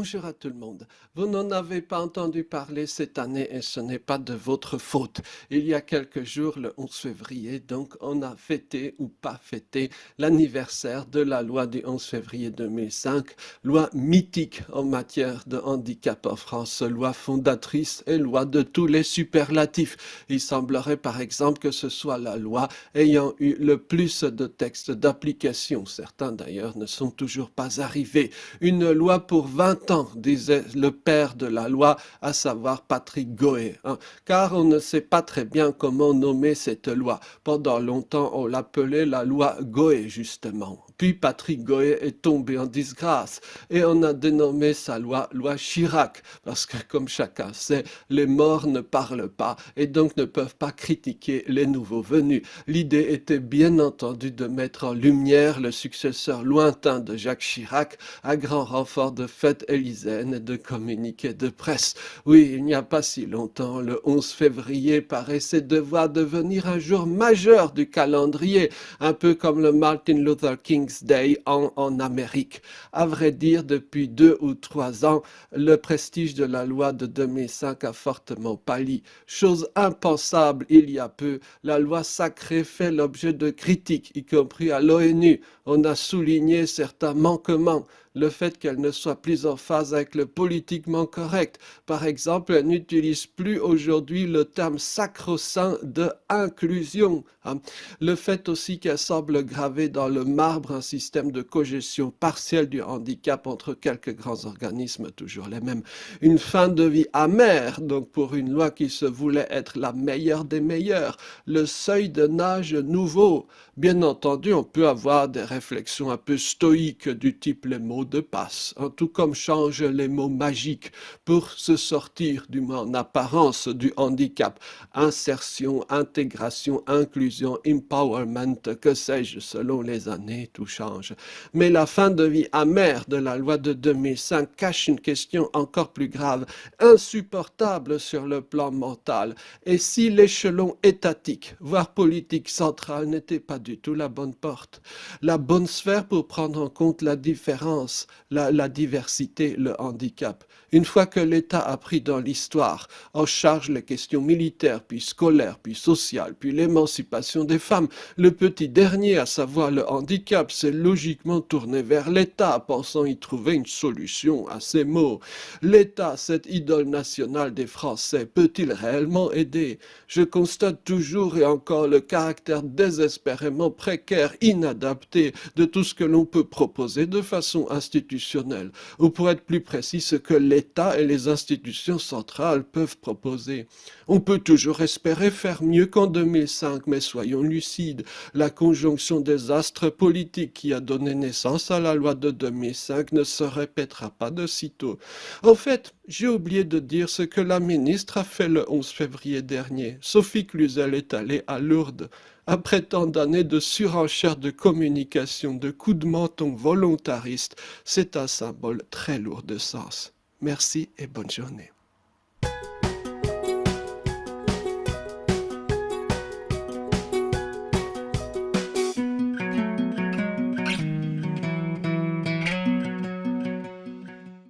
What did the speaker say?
Bonjour à tout le monde. Vous n'en avez pas entendu parler cette année et ce n'est pas de votre faute. Il y a quelques jours, le 11 février, donc, on a fêté ou pas fêté l'anniversaire de la loi du 11 février 2005, loi mythique en matière de handicap en France, loi fondatrice et loi de tous les superlatifs. Il semblerait par exemple que ce soit la loi ayant eu le plus de textes d'application. Certains d'ailleurs ne sont toujours pas arrivés. Une loi pour 20 ans, disait le père de la loi, à savoir Patrick Goé, hein, car on ne sait pas très bien comment nommer cette loi. Pendant longtemps, on l'appelait la loi Goé, justement. Puis Patrick Goé est tombé en disgrâce et on a dénommé sa loi Chirac, parce que comme chacun sait, les morts ne parlent pas et donc ne peuvent pas critiquer les nouveaux venus. L'idée était bien entendu de mettre en lumière le successeur lointain de Jacques Chirac, à grand renfort de fêtes élyséennes et de communiqués de presse. Oui, il n'y a pas si longtemps, le 11 février paraissait devoir devenir un jour majeur du calendrier, un peu comme le Martin Luther King's Day en Amérique. À vrai dire, depuis 2 ou 3 ans, le prestige de la loi de 2005 a fortement pâli. Chose impensable il y a peu, la loi sacrée fait l'objet de critiques, y compris à l'ONU. On a souligné certains manquements, le fait qu'elle ne soit plus en phase avec le politiquement correct. Par exemple, elle n'utilise plus aujourd'hui le terme sacro-saint de inclusion, hein. Le fait aussi qu'elle semble graver dans le marbre un système de cogestion partielle du handicap entre quelques grands organismes, toujours les mêmes. Une fin de vie amère, donc pour une loi qui se voulait être la meilleure des meilleures. Le seuil de nage nouveau. Bien entendu, on peut avoir des réflexions un peu stoïques du type les mots de passe, hein, tout comme changent les mots magiques pour se sortir, du moins en apparence, du handicap. Insertion, intégration, inclusion, empowerment, que sais-je, selon les années, tout change. Mais la fin de vie amère de la loi de 2005 cache une question encore plus grave, insupportable sur le plan mental. Et si l'échelon étatique, voire politique central, n'était pas du tout la bonne porte, la bonne sphère pour prendre en compte la différence, la diversité, le handicap. Une fois que l'État a pris dans l'histoire en charge les questions militaires, puis scolaires, puis sociales, puis l'émancipation des femmes, le petit dernier, à savoir le handicap, s'est logiquement tourné vers l'État, pensant y trouver une solution à ces maux. L'État, cette idole nationale des Français, peut-il réellement aider? Je constate toujours et encore le caractère désespérément précaire, inadapté de tout ce que l'on peut proposer de façon institutionnelle, ou pour être plus précis, ce que l'État et les institutions centrales peuvent proposer. On peut toujours espérer faire mieux qu'en 2005, mais soyons lucides, la conjonction des astres politiques qui a donné naissance à la loi de 2005 ne se répétera pas de sitôt. En fait, j'ai oublié de dire ce que la ministre a fait le 11 février dernier. Sophie Cluzel est allée à Lourdes. Après tant d'années de surenchère de communication, de coups de menton volontaristes, c'est un symbole très lourd de sens. Merci et bonne journée.